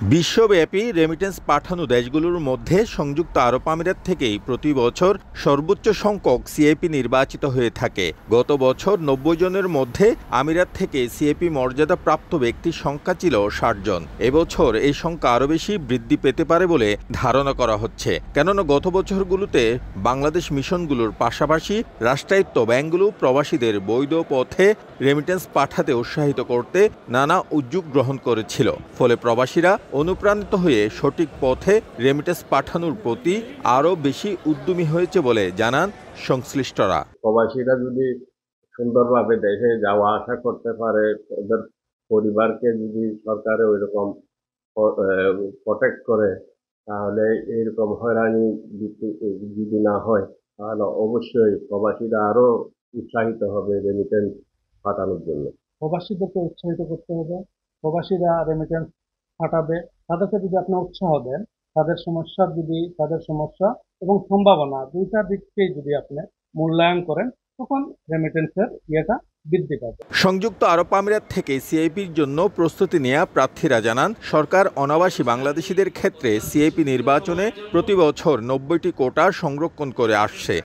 বিশ্বব্যাপী রেমিটেন্স পাঠানো দেশগুলোর মধ্যে সংযুক্ত আরব আমিরাত থেকেই প্রতি বছর সর্বোচ্চ সংখ্যক সিএপি নির্বাচিত হয়ে থাকে। গত বছর ৯০ জনের মধ্যে আমিরাত থেকে সিএপি মর্যাদা প্রাপ্ত ব্যক্তির সংখ্যা ছিল ৬০ জন। এবছর এই সংখ্যা আরও বেশি বৃদ্ধি পেতে পারে বলে ধারণা করা হচ্ছে, কেননা গত বছরগুলোতে বাংলাদেশ মিশনগুলোর পাশাপাশি রাষ্ট্রায়ত্ত ব্যাংকগুলো প্রবাসীদের বৈধ পথে রেমিটেন্স পাঠাতে উৎসাহিত করতে নানা উদ্যোগ গ্রহণ করেছিল। ফলে প্রবাসীরা অনুপ্রাণিত হয়ে সঠিক পথে রেমিটেন্স পাঠানোর প্রতি আরও বেশি উদ্যমী হয়েছে বলে জানান সংশ্লিষ্টরা। প্রবাসীরা যদি সুন্দরভাবে দেশে যাওয়া আসা করতে পারে, ওদের পরিবারকে যদি সরকারে ওইরকম প্রটেক্ট করে, তাহলে এইরকম হয়রানি যদি না হয়, তাহলে অবশ্যই প্রবাসীরা আরো উৎসাহিত হবে রেমিটেন্স পাঠানোর জন্য। প্রবাসীদেরকে উৎসাহিত করতে হবে, প্রবাসীরা রেমিটেন্স পাঠাবে। তাদেরকে যদি আপনি উৎসাহ দেন, তাদের সমস্যা এবং সম্ভাবনা দুইটা দিককেই যদি আপনি মূল্যায়ন করেন, তখন রেমিটেন্সের ইয়েটা বৃদ্ধি পাবে। সংযুক্ত আরব আমিরাত থেকে সিআইপির জন্য প্রস্তুতি নেওয়া প্রার্থীরা জানান, সরকার অনাবাসী বাংলাদেশিদের ক্ষেত্রে সিআইপি নির্বাচনে প্রতি বছর ৯০টি কোটা সংরক্ষণ করে আসছে।